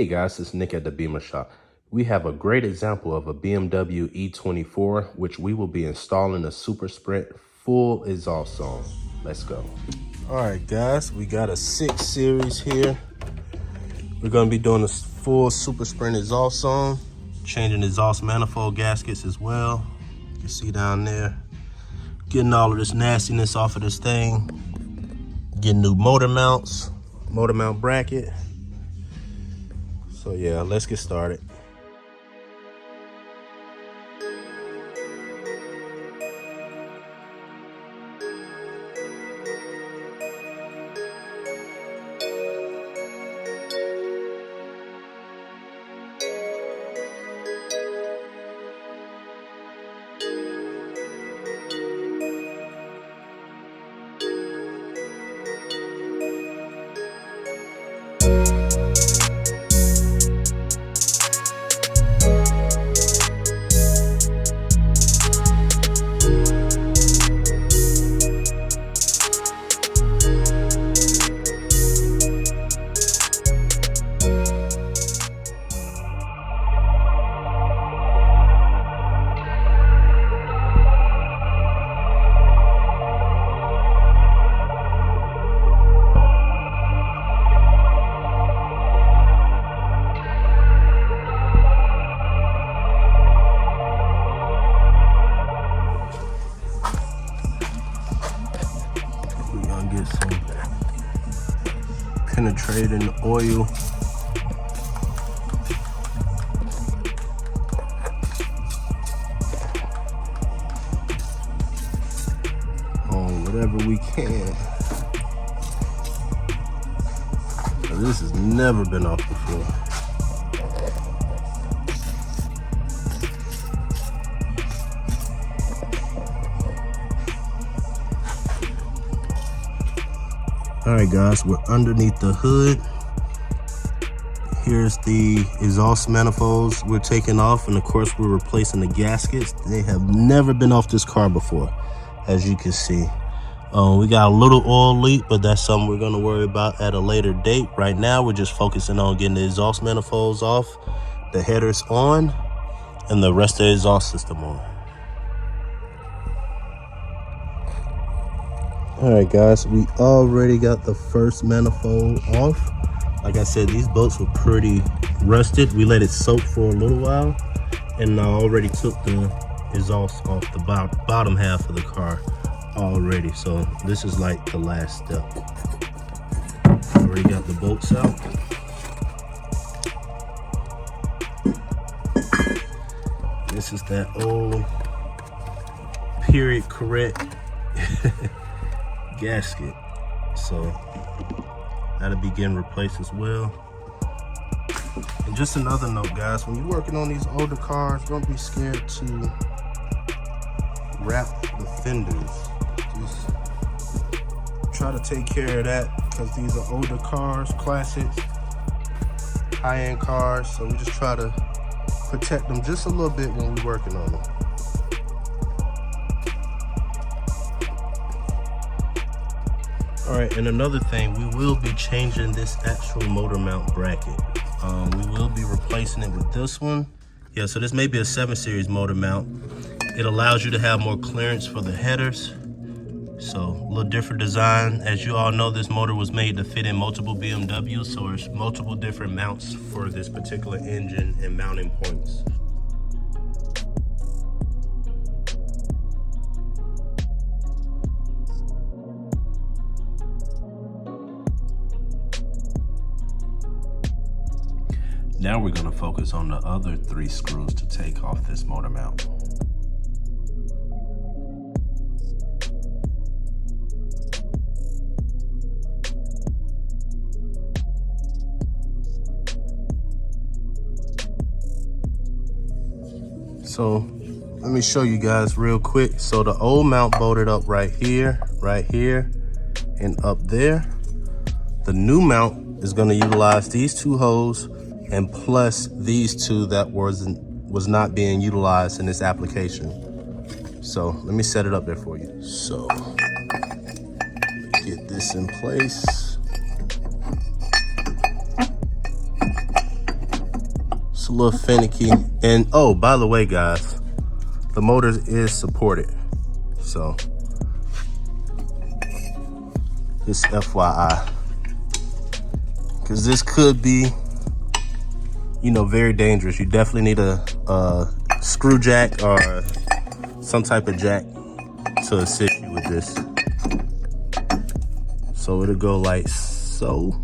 Hey guys, it's Nick at the Beamer Shop. We have a great example of a BMW E24, which we will be installing a Supersprint full exhaust on. Let's go. All right guys, we got a 6 Series here. We're gonna be doing a full Supersprint exhaust on, changing exhaust manifold gaskets as well. You can see down there, getting all of this nastiness off of this thing, getting new motor mounts, motor mount bracket. So yeah, let's get started. Get some penetrating oil. On whatever we can. This has never been off before. All right guys, we're underneath the hood. Here's the exhaust manifolds we're taking off, and of course we're replacing the gaskets. They have never been off this car before, as you can see. We got a little oil leak, but that's something we're gonna worry about at a later date. Right now, we're just focusing on getting the exhaust manifolds off, the headers on, and the rest of the exhaust system on. All right guys, we already got the first manifold off. Like I said, these bolts were pretty rusted. We let it soak for a little while, and I already took the exhaust off the bottom half of the car already. So this is like the last step. Already got the bolts out. This is that old period correct gasket, so that'll be getting replaced as well. And just another note guys, when you're working on these older cars, don't be scared to wrap the fenders. Just try to take care of that, because these are older cars, classics, high-end cars, so we just try to protect them just a little bit when we're working on them. All right, and another thing, we will be changing this actual motor mount bracket. We will be replacing it with this one. Yeah, so this may be a 7 Series motor mount. It allows you to have more clearance for the headers. So a little different design. As you all know, this motor was made to fit in multiple BMWs, so there's multiple different mounts for this particular engine and mounting points. Now we're going to focus on the other 3 screws to take off this motor mount. So let me show you guys real quick. So the old mount bolted up right here, and up there. The new mount is going to utilize these 2 holes and plus these 2 that was not being utilized in this application. So let me set it up there for you. So get this in place. a little finicky. And oh, by the way, guys, the motor is supported. So just FYI, because this could be, you know, very dangerous. You definitely need a screw jack or some type of jack to assist you with this. So it'll go like so.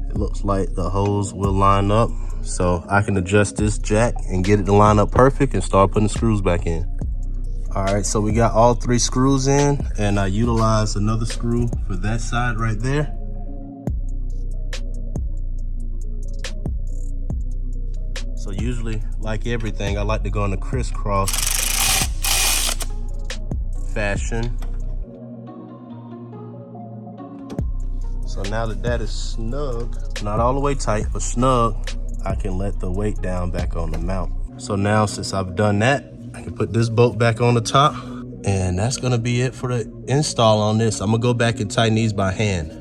It looks like the hose will line up, so I can adjust this jack and get it to line up perfect and start putting the screws back in. All right, so we got all 3 screws in, and I utilized another screw for that side right there. So usually, like everything, I like to go in a crisscross fashion. So now that that is snug, not all the way tight, but snug, I can let the weight down back on the mount. So now, since I've done that, I can put this bolt back on the top, and that's gonna be it for the install on this. I'm gonna go back and tighten these by hand.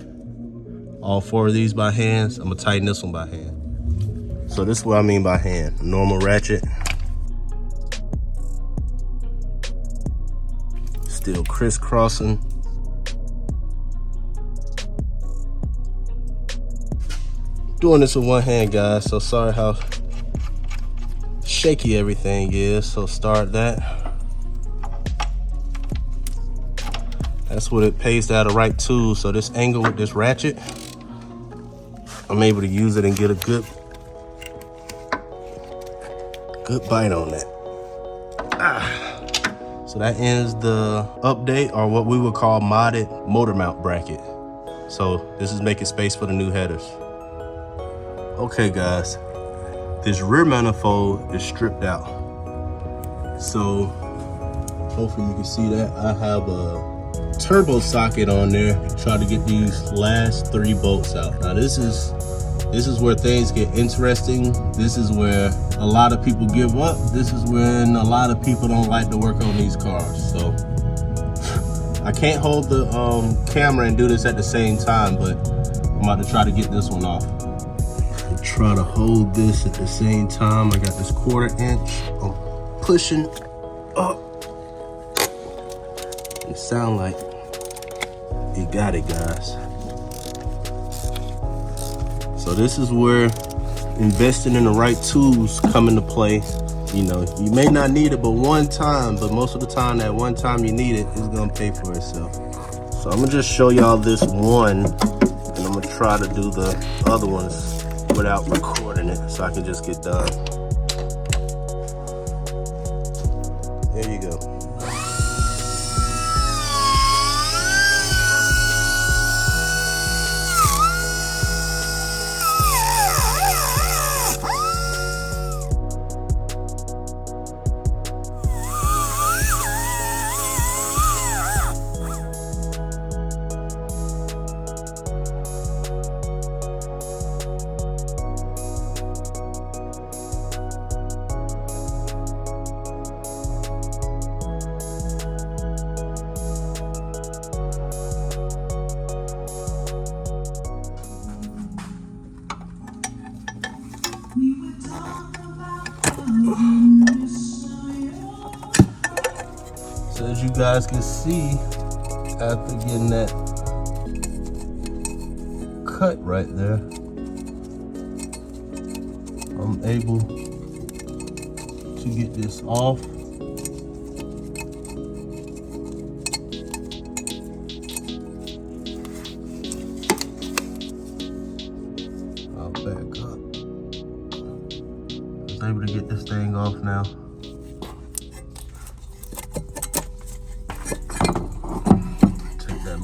All 4 of these by hand. I'm gonna tighten this one by hand. So this is what I mean by hand. Normal ratchet. Still crisscrossing. Doing this with one hand, guys, so sorry how shaky everything is. So start that. That's what it pays to have the right tool. So this angle with this ratchet, I'm able to use it and get a good bite on that. So that ends the update, or what we would call modded motor mount bracket. So this is making space for the new headers. Okay guys, this rear manifold is stripped out. So hopefully you can see that. I have a turbo socket on there to try to get these last 3 bolts out. Now this is where things get interesting. This is where a lot of people give up. This is when a lot of people don't like to work on these cars. So I can't hold the camera and do this at the same time, but I'm about to try to get this one off. Try to hold this at the same time. I got this 1/4 inch. I'm pushing up. It sound like you got it, guys. So this is where investing in the right tools come into play. You know, you may not need it but one time, but most of the time, that one time you need it is gonna pay for itself. So I'm gonna just show y'all this one, and I'm gonna try to do the other ones without recording it, so I can just get done. There you go. So as you guys can see, after getting that cut right there, I'm able to get this off. I'll back up. I was able to get this thing off now.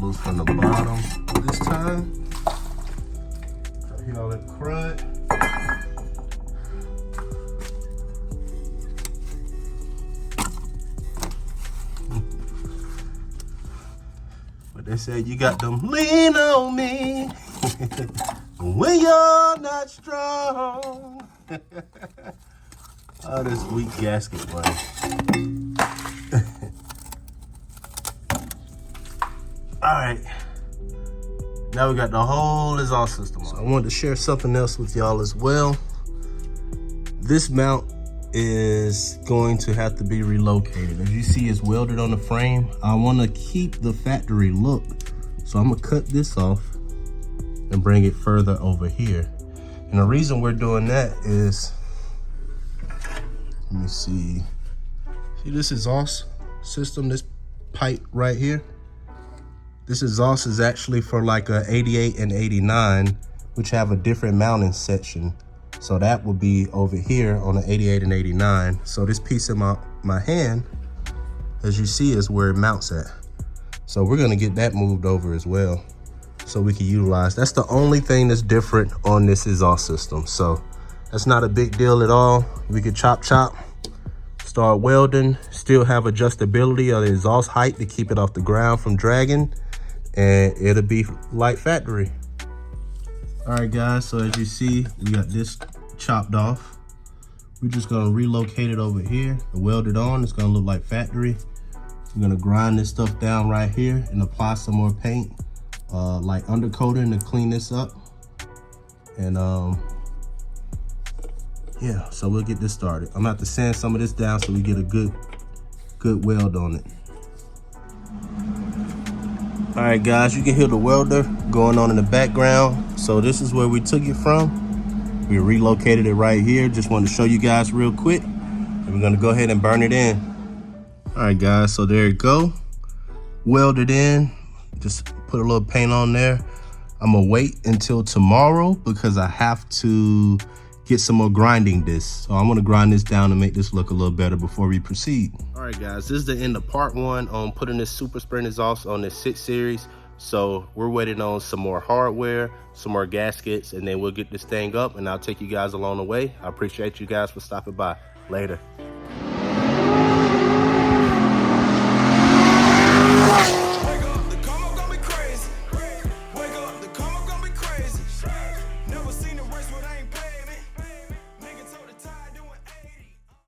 Loose from the bottom this time. Got here all that crud. But they said you got them lean on me when you're not strong. Oh, this weak gasket, buddy. All right, Now we got the whole exhaust system on. So I wanted to share something else with y'all as well. This mount is going to have to be relocated. As you see, it's welded on the frame. I want to keep the factory look, so I'm gonna cut this off and bring it further over here. And the reason we're doing that is, let me see this exhaust system, this pipe right here. This exhaust is actually for like a 88 and 89, which have a different mounting section. So that will be over here on the 88 and 89. So this piece in my hand, as you see, is where it mounts at. So we're gonna get that moved over as well, so we can utilize. That's the only thing that's different on this exhaust system. So that's not a big deal at all. We could chop, start welding, still have adjustability of the exhaust height to keep it off the ground from dragging, and it'll be like factory. All right, guys, so as you see, we got this chopped off. We're just gonna relocate it over here, weld it on. It's gonna look like factory. We're gonna grind this stuff down right here and apply some more paint, like undercoating, to clean this up. And yeah, so we'll get this started. I'm gonna have to sand some of this down so we get a good weld on it. All right, guys, you can hear the welder going on in the background. So this is where we took it from. We relocated it right here. Just wanted to show you guys real quick. And we're gonna go ahead and burn it in. All right, guys, so there you go. Welded in, just put a little paint on there. I'm gonna wait until tomorrow because I have to get some more grinding discs. So I'm gonna grind this down to make this look a little better before we proceed. All right, guys, this is the end of part 1 on putting this Supersprint exhaust on this 6 series. So we're waiting on some more hardware, some more gaskets, and then we'll get this thing up and I'll take you guys along the way. I appreciate you guys for stopping by. Later.